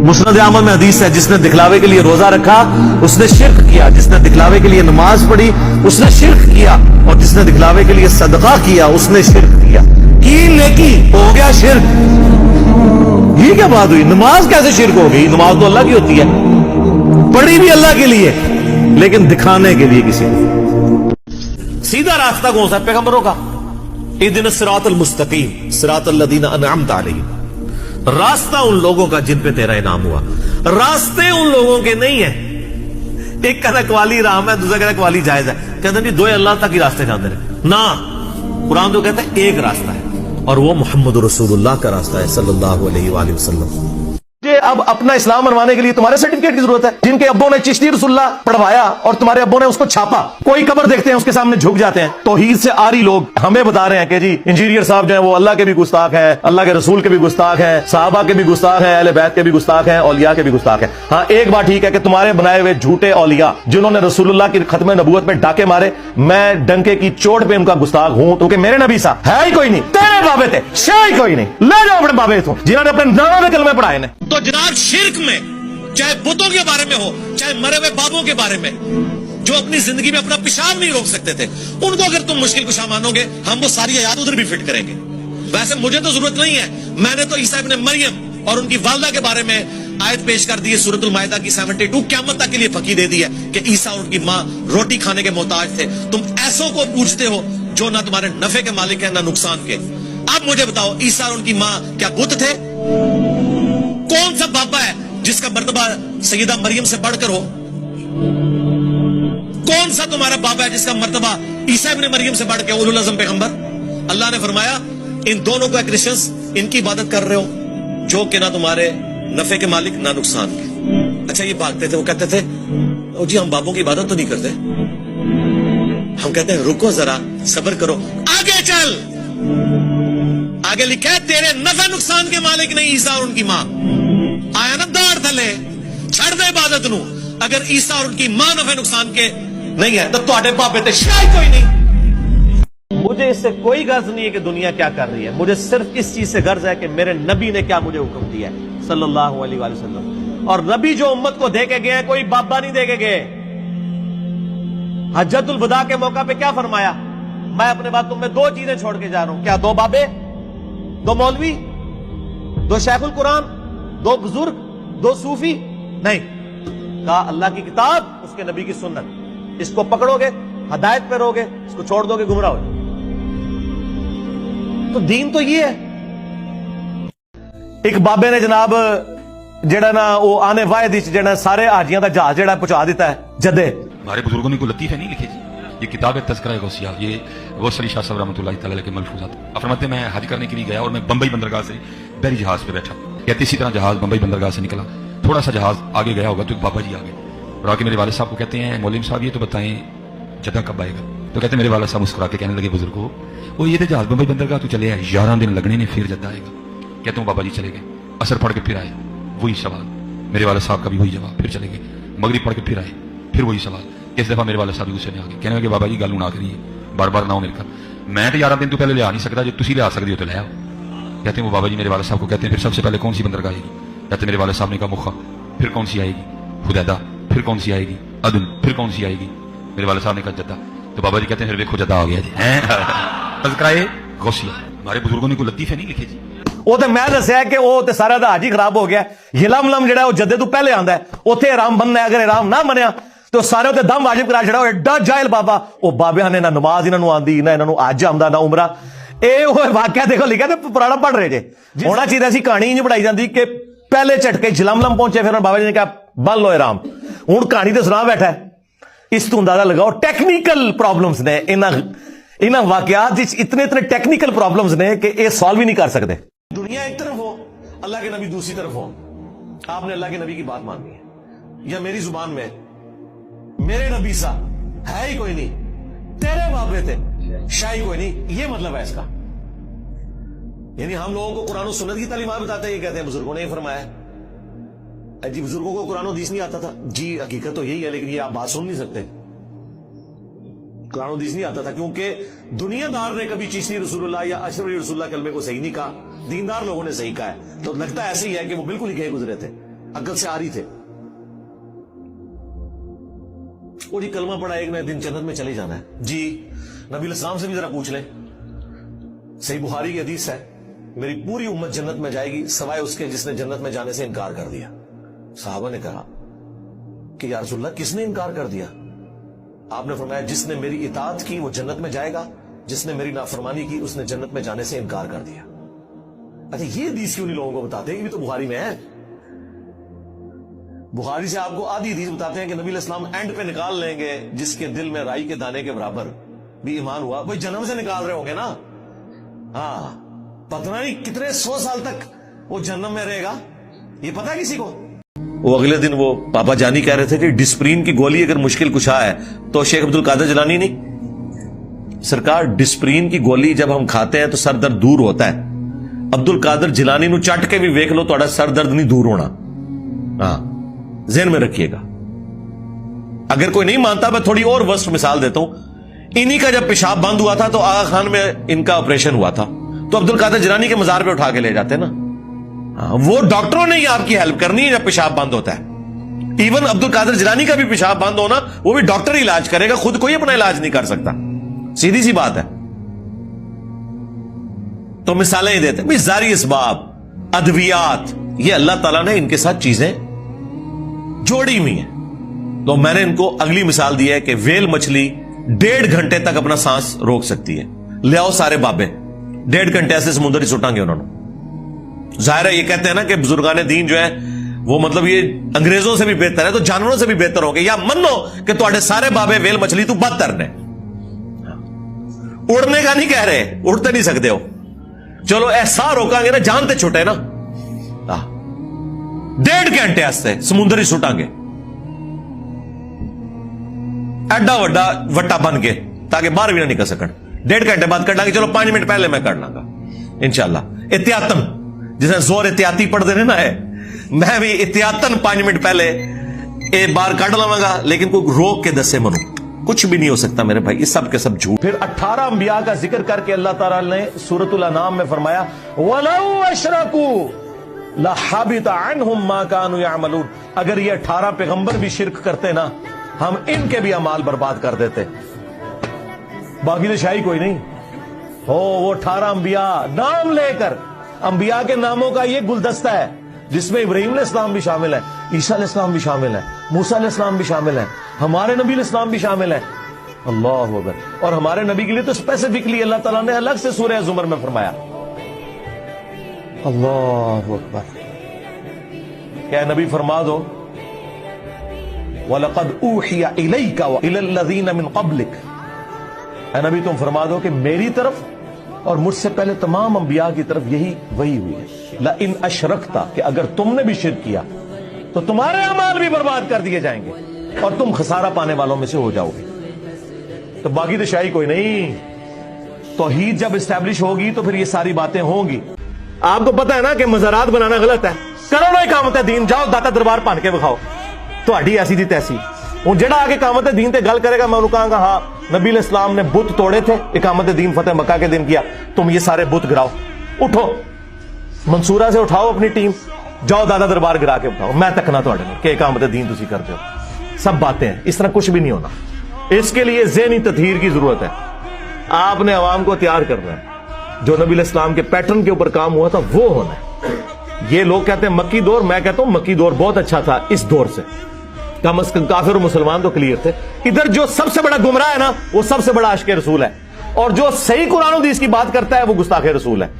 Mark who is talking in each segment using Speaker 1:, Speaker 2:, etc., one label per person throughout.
Speaker 1: मुस्नद अहमद में हदीस है, जिसने दिखलावे के लिए रोजा रखा उसने शिर्क किया, जिसने दिखलावे के लिए नमाज पढ़ी उसने शिर्क किया, और जिसने दिखलावे के लिए सदका किया उसने शिर्क किया। की नेकी हो गया शिर्क। ये क्या बात हुई? नमाज कैसे शिर्क हो गई? नमाज तो अल्लाह की होती है, पढ़ी भी अल्लाह के लिए, लेकिन दिखाने के लिए किसी को। सीधा रास्ता कौन सा? पैगंबरों का। इहदिन सिरातल मुस्तकीम सिरातल लदीना अनअमता अलैहिम। रास्ता उन लोगों का जिन पे तेरा इनाम हुआ। रास्ते उन लोगों के नहीं है। एक कहता कवाली राम है, दूसरा कहता कवाली जायज है, कहते नहीं दो अल्लाह तक ही रास्ते जाते रहे ना। कुरान तो कहता है एक रास्ता है, और वो मोहम्मद रसूलुल्लाह का रास्ता है सल्लल्लाहु अलैहि वसल्लम। अब अपना इस्लाम मनवाने के लिए तुम्हारे सर्टिफिकेट की जरूरत है। जिनके अब्बों ने चिश्ती रसूलुल्लाह पढ़वाया और तुम्हारे अब्बों ने उसको छापा, कोई कब्र देखते हैं उसके सामने झुक जाते हैं। तौहीद से आरी लोग हमें बता रहे हैं कि जी इंजीनियर साहब जो है वो अल्लाह के भी गुस्ताख हैं, अल्लाह के रसूल के भी गुस्ताख हैं, साहबा के भी गुस्ताख हैं, अहले बैत के भी गुस्ताख हैं, औलिया के भी गुस्ताख हैं। हाँ, एक बात ठीक है कि तुम्हारे बनाए हुए झूठे औलिया जिन्होंने रसूलुल्लाह की खत्म नबूवत में डाके मारे, मैं डंके की चोट पे उनका गुस्ताख हूं, क्योंकि मेरे नबी साहब है ही कोई नहीं। तेरे बाबे थे, शायद कोई नहीं। ले जाओ अपने बाबे तो जिन्होंने अपने नाम में कलमे पढ़ाए ने।
Speaker 2: तो जनाब शिर्क में, चाहे बुतों के बारे में हो, चाहे मरे हुए बाबों के बारे में, जो अपनी जिंदगी में अपना पेशाब नहीं रोक सकते थे, उनको अगर तुम मुश्किल कुशा मानोगे, हम वो सारी आयत उधर भी फिट करेंगे। वैसे मुझे तो जरूरत नहीं है, मैंने तो ईसा इब्न मरियम और उनकी वालदा के बारे में आयत पेश कर दी है सूरतुल माइदा की 72, क़यामत तक के लिए फकी दे दी है कि ईसा और उनकी माँ रोटी खाने के मोहताज थे। तुम ऐसों को पूछते हो जो ना तुम्हारे नफे के मालिक है ना नुकसान के। अब मुझे बताओ, ईसा और उनकी माँ क्या बुत थे? कौन सा बाबा है जिसका मर्तबा सैयदा मरियम से बढ़कर हो? कौन सा तुम्हारा बाबा है जिसका मर्तबा ईसा इब्न मरियम से बढ़ के उलुल अज़म पैगंबर? अल्लाह ने फरमाया इन दोनों को क्रिश्चियंस इनकी इबादत कर रहे हो जो कि ना तुम्हारे नफे के मालिक ना नुकसान के। अच्छा, ये भागते थे, वो कहते थे ओ जी हम बाबों की इबादत तो नहीं करते। हम कहते हैं रुको जरा, सब्र करो, आगे चल। आगे लिखा है तेरे नफे नुकसान के मालिक नहीं ईसा और उनकी माँ। आया ना दाड़ थले, छड़ दे इबादत नू। अगर ईसा और उनकी मां नफे नुकसान के नहीं है तो तुम्हारे बाबे ते शायद कोई नहीं। मुझे इससे कोई गर्ज नहीं है कि दुनिया क्या कर रही है, मुझे सिर्फ इस चीज से गर्ज है कि मेरे नबी ने क्या मुझे हुक्म दिया है सल्लल्लाहु अलैहि वसल्लम। और नबी जो उम्मत को दे के गए हैं, कोई बाबा नहीं दे के गए। हज्जतुल वदा के मौका पे क्या फरमाया? मैं अपने बाद तुम्हें दो चीजें छोड़ के जा रहा हूं। क्या? दो बाबे, दो मौलवी, दो शेखुल कुरान, दो बुजुर्ग, दो सूफी नहीं। कहा अल्लाह की किताब, उसके नबी की सुन्नत। इसको पकड़ोगे हदायत पे रहोगे, इसको छोड़ दोगे गुमराह हो जाओगे। तो दीन तो ये है। एक बाबे ने जनाब जेड़ा ना वो आने वायद जेड़ा सारे हाजियां का जहाज जेड़ा पहुंचा देता है जदे।
Speaker 3: हमारे बुजुर्गों ने कोई लतीफे नहीं लिखे जी। ये किताब है तज़किरा गौसिया, ये गौस अली शाह साहब रहमतुल्लाह तआला के मलफूजात। फरमाते मैं हज करने के लिए गया और मैं बंबई बंदरगाह से बहरी जहाज पे बैठा। कहते इसी तरह जहाज बंबई बंदरगाह से निकला, थोड़ा सा जहाज आगे गया होगा तो बाबा जी आ गए और आके मेरे वालिद साहब को कहते हैं मौलवी साहब ये तो बताएं जद्दा कब आएगा? तो कहते मेरे वालिद साहब मुस्कुरा के कहने लगे बुजुर्गो वो ये तो जहाज बंबई बंदरगाह तो चले आए, 11 दिन लगने ने फिर जद्दा आएगा। कहते हूँ बाबा जी चले गए, असर पढ़ के फिर आए, वही सवाल। मेरे वालिद साहब का भी वही जवाब, फिर चले गए, मगरिब पढ़ के फिर आए, फिर वही सवाल। इस दफा मेरे वालिद साहब गुस्से में आ गए, कहने लगे बाबा जी गल ना करिए, बार बार ना हो मेरे घर, मैं तो 11 दिन तो पहले ले आ नहीं सकता, जो तुम ले आ सकते हो तो ले आओ। कहते हैं वो बाबा जी मेरे वालिद साहब को कहते हैं फिर सबसे पहले कौन सी बंदरगाह आएगी? कहते मेरे वालिद साहब ने कहा मुखा, फिर कौन सी आएगी? हुदैदा, फिर कौन सी आएगी? अदन, फिर कौन सी आएगी? मेरे वालिद साहब ने कहा जद्दा। तो बाबा जी कहते हैं फिर देखो जद्दा आ गया जी। तज़किरा गौसिया, हमारे बुजुर्गों ने कोई लतीफे नहीं लिखे जी।
Speaker 1: वो तो मैं दसिया कि वो तो सारा दा हाजी खराब हो गया। हिलम जेड़ा वो जद्दे तो पहले आंदा है, उत्थे आराम बनना है, अगर आराम ना बनया तो सारे उत्ते दम वाजिब करा छड़ा। एडा जाहिल बाबा, वो बाबिया ने ना नमाज इन्हों आंदी ना इन्हों अज आंदा ना उमरा। ये वाकया देखो लिखा तो पुराना पढ़ रहे जे। होना चाहिए सी कहानी इंज पढ़ाई जाती कि पहले झटके जलमलम पहुंचे, फिर बाबा जी ने कहा बन लो आराम। हूं कहानी तो सुना बैठा है, इस तो अंदाजा लगाओ टेक्निकल प्रॉब्लम्स ने इन वाकयात इतने टेक्निकल प्रॉब्लम्स ने कि ये सॉल्व ही नहीं कर सकते। दुनिया एक तरफ हो, अल्लाह के नबी दूसरी तरफ हो। आपने अल्लाह के नबी की बात माननी है, या मेरी जुबान में मेरे नबी सा है ही कोई नहीं, तेरे बाबे थे शाही कोई नहीं, ये मतलब है इसका। यानी हम लोगों को कुरान और सुन्नत की तालीमात बताते हैं, ये कहते हैं बुजुर्गों ने फरमाया। जी बुजुर्गों को कुरान और हदीस नहीं आता था जी, हकीकत तो यही है, लेकिन ये आप बात सुन नहीं सकते। कुरान और हदीस नहीं आता था क्योंकि दुनियादार ने कभी चिश्ती रसूलुल्लाह या अशरफी रसूलुल्लाह कलमे को सही नहीं कहा, दीनदार लोगों ने सही कहा है। तो लगता ऐसे ही है कि वो बिल्कुल ही गए गुजरे थे। अकल से आ रही थे। और ये कलमा पड़ा एक नए दिन जन्नत में चले जाना है जी। नबी इस्लाम से भी जरा पूछ लें, सही बुखारी की हदीस है, मेरी पूरी उम्मत जन्नत में जाएगी सवाए उसके जिसने जन्नत में जाने से इनकार कर दिया। साहबा ने कहा कि या रसूलल्लाह किसने इनकार कर दिया? आपने फरमाया जिसने मेरी इताअत की वो जन्नत में जाएगा, जिसने मेरी नाफरमानी की उसने जन्नत में जाने से इनकार कर दिया। अच्छा, ये हदीस क्यों नहीं लोगों को बताते हैं? ये भी तो बुखारी में है। बुखारी से आपको आधी हदीस बताते हैं कि नबी इस्लाम एंड पे निकाल लेंगे जिसके दिल में राई के दाने के बराबर भी ईमान हुआ, वही जन्म से निकाल रहे होंगे ना। हाँ, पता नहीं कितने 100 साल तक वो जन्नत में रहेगा, ये पता है किसी को? वो अगले दिन वो पापा जानी कह रहे थे कि डिस्प्रीन की गोली अगर मुश्किल कुशा है तो शेख अब्दुल कादिर जिलानी नहीं। सरकार, डिस्प्रीन की गोली जब हम खाते हैं तो सर दर्द दूर होता है। अब्दुल कादिर जिलानी नु चट के भी वेख लो, थोड़ा सर दर्द नहीं दूर होना। हाँ, ज़हन में रखिएगा। अगर कोई नहीं मानता, मैं थोड़ी और वर्स्ट मिसाल देता हूं। इन्हीं का जब पेशाब बंद हुआ था तो आगा खान में इनका ऑपरेशन हुआ था, तो अब्दुल कादिर जिलानी के मजार पे उठा के ले जाते ना। वो डॉक्टरों ने ही आपकी हेल्प करनी है जब पेशाब बंद होता है। इवन अब्दुल कादिर जिलानी का भी पेशाब बंद होना, वो भी डॉक्टर ही इलाज करेगा, खुद कोई अपना इलाज नहीं कर सकता। सीधी सी बात है। तो मिसालें ही देते हैं, जारी इसबाब, अद्वियात, ये अल्लाह ताला ने इनके साथ चीजें जोड़ी हुई हैं। तो मैंने इनको अगली मिसाल दी है कि वेल मछली 1.5 घंटे तक अपना सांस रोक सकती है। ले आओ सारे बाबे, 1.5 घंटे ऐसे समुद्र ही सुटांगे उन्होंने। जाहिर है, ये कहते हैं ना कि बुजुर्गान दीन जो है वो मतलब ये अंग्रेजों से भी बेहतर है, तो जानवरों से भी बेहतर होंगे। या मनो कि तुम्हारे सारे बाबे वेल मछली तू बदतर ने। उड़ने का नहीं कह रहे, उड़ते नहीं सकते हो, चलो ऐसा रोकांगे ना, जानते छुटे ना। 1.5 घंटे ऐसे समुद्र ही सुटांगे एडा वड्डा वट्टा बन के, ताकि बाहर भी ना निकल सकन। 1.5 घंटे बाद कर लांगे, चलो 5 मिनट पहले मैं कर लांगा इंशाल्लाह। एहतियातन, जिसे जोर एहतियाती पढ़ देने ना है, मैं भी एहतियातन 5 मिनट पहले एक बार काट लवांगा, लेकिन कोई रोक के दसे मनु कुछ भी नहीं हो सकता मेरे भाई, ये सब के सब झूठ। फिर 18 अंबिया का जिक्र करके अल्लाह ताला ने सूरतुल अनाम में फरमाया, वलौ अशरकू लहबित अन्हुम मा कानू यअमलून। अगर ये 18 पैगंबर भी शिरक करते ना, हम इनके भी अमाल बर्बाद कर देते। बाकी तो शाही कोई नहीं हो। वो 18 अंबिया नाम लेकर, अंबिया के नामों का ये गुलदस्ता है जिसमें इब्राहीम अलैहिस्सलाम भी शामिल है, ईसा अलैहिस्सलाम भी शामिल है, मूसा अलैहिस्सलाम भी शामिल है, हमारे नबी अलैहिस्सलाम भी शामिल है। अल्लाह अकबर। और हमारे नबी के लिए तो स्पेसिफिकली अल्लाह ताला ने अलग से सूरह ज़ुमर में फरमाया। अल्लाह अकबर। क्या नबी फरमा दो, वलक़द ऊहिया इलैका व इलल्लज़ीना मिन क़ब्लिक। नबी तुम फरमा दो कि मेरी तरफ और मुझसे पहले तमाम अंबिया की तरफ यही वही हुई है। ला इन अशरकता, कि अगर तुमने भी शिरक किया तो तुम्हारे अमाल भी बर्बाद कर दिए जाएंगे और तुम खसारा पाने वालों में से हो जाओगे। तो बाकी तो शाही कोई नहीं। तौहीद जब इस्टेब्लिश होगी तो फिर ये सारी बातें होंगी। आपको पता है ना कि मज़ारात बनाना गलत है, करो ना इकामत दीन, जाओ दाता दरबार भन के विखाओ, ਤੁਹਾਡੀ ऐसी दी तैसी। हूं जेड़ा आके इकामत दीन ते गल करेगा, मैं उन्हें कहूंगा हाँ नबी इस्लाम ने बुत तोड़े थे, इकामत दीन फतेह मक्का के दिन किया, तुम ये सारे बुत गिराओ। उठो, मंसूरा से उठाओ अपनी टीम, जाओ दादा दरबार गिरा के उठाओ, मैं तकना थोड़े कि इकामत दीन तुसी करते हो। सब बातें हैं, इस तरह कुछ भी नहीं होना। इसके लिए ज़हनी तत्हीर की जरूरत है। आपने अवाम को तैयार करना है, जो नबी इस्लाम के पैटर्न के ऊपर काम हुआ था वो होना है। ये लोग कहते हैं मक्की दौर, मैं कहता हूं मक्की दौर बहुत अच्छा था इस दौर से, कम अज कम काफिर और मुसलमान तो क्लियर थे। इधर जो सबसे बड़ा गुमराह है ना, वो सबसे बड़ा आशिक़े रसूल है, और जो सही कुरान हदीस की बात करता है वो गुस्ताखे रसूल है।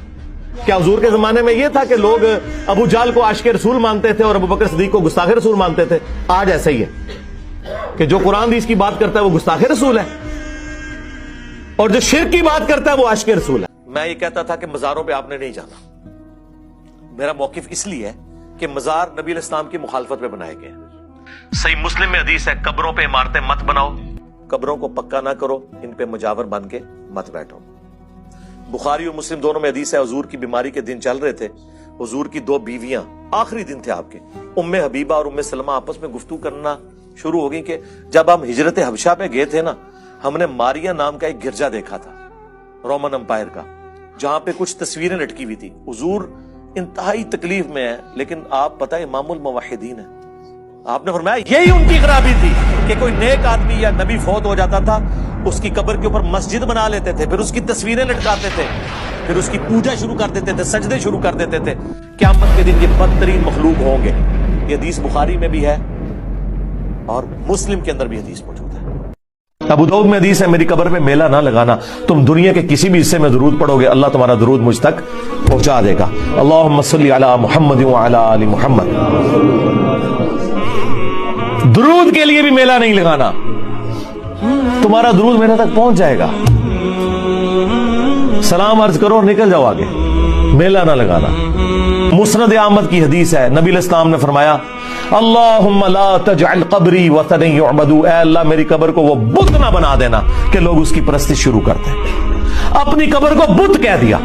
Speaker 1: क्या हुजूर के जमाने में ये था कि लोग अबू जाल को आशिक़े रसूल मानते थे और अबू बकर सिद्दीक को गुस्ताखे रसूल मानते थे? आज ऐसा ही है कि जो कुरान हदीस की बात करता है वो गुस्ताखे रसूल है, और जो शिर्क की बात करता है वो आशिक़े रसूल है। मैं ये कहता था कि मज़ारों पे आपने नहीं जाना। मेरा मौकिफ इसलिए है कि मज़ार नबी इस्लाम की मुखालफत में बनाए गए हैं। सही मुस्लिम में हदीस है, कब्रों पे इमारतें मत बनाओ, कब्रों को पक्का ना करो, इन पे मुजावर बन के मत बैठो। बुखारी और मुस्लिम दोनों में हदीस है, हुजूर की बीमारी के दिन चल रहे थे, हुजूर की 2 बीवियां, आखिरी दिन थे आपके, उम्मे हबीबा और उम्मे सलमा आपस में गुफ्तगू करना शुरू हो गई कि जब हम हिजरत हबशा पे गए थे ना, हमने मारिया नाम का एक गिरजा देखा था रोमन अंपायर का, जहां पे कुछ तस्वीरें लटकी हुई थी। हुजूर
Speaker 2: इंतहाई तकलीफ में है, लेकिन आप पता है इमामुल मुवहिदीन है। आपने फरमाया यही उनकी खराबी थी कि कोई नेक आदमी या नबी फौत हो जाता था, उसकी कब्र के ऊपर मस्जिद बना लेते थे, फिर उसकी तस्वीरें लटकाते थे, फिर उसकी पूजा शुरू कर देते थे, सजदे शुरू कर देते थे। क़यामत के दिन ये बदतरीन मखलूक होंगे। ये हदीस बुखारी में भी है और मुस्लिम के अंदर भी हदीस मौजूद है। अबू दाऊद में हदीस है, मेरी कब्र पे मेला ना लगाना। तुम दुनिया के किसी भी हिस्से में दरूद पढ़ोगे, अल्लाह तुम्हारा दरूद मुझ तक पहुंचा देगा। अल्लाहुम्मा सल्ली अला मुहम्मद व अला आलि मुहम्मद। दरूद के लिए भी मेला नहीं लगाना, तुम्हारा दरूद मेरे तक पहुंच जाएगा। सलाम अर्ज करो और निकल जाओ आगे, मेला ना लगाना। मुस्नद अहमद की हदीस है, नबी अलैहिस्सलाम ने फरमाया अल्लाहुम्मा ला तजअल कब्री वतन युअबदू, ऐ अल्लाह मेरी कब्र को वो बुत ना बना देना कि लोग उसकी परस्तिश शुरू करते हैं। अपनी कब्र को बुत कह दिया।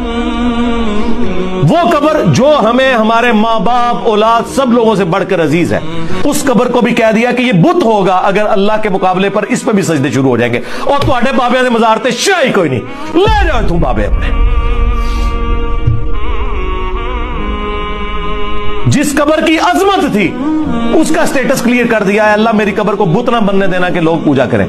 Speaker 2: वो कब्र जो हमें हमारे माँ बाप औलाद सब लोगों से बढ़कर अजीज है, उस कब्र को भी कह दिया कि ये बुत होगा अगर अल्लाह के मुकाबले पर इस पर भी सजदे शुरू हो जाएंगे। और तुम्हारे बाबे ने मजारते शाही कोई नहीं, ले जाओ तुम बाबे अपने। जिस कब्र की अजमत थी उसका स्टेटस क्लियर कर दिया है, अल्लाह मेरी कब्र को बुत ना बनने देना कि लोग पूजा करें।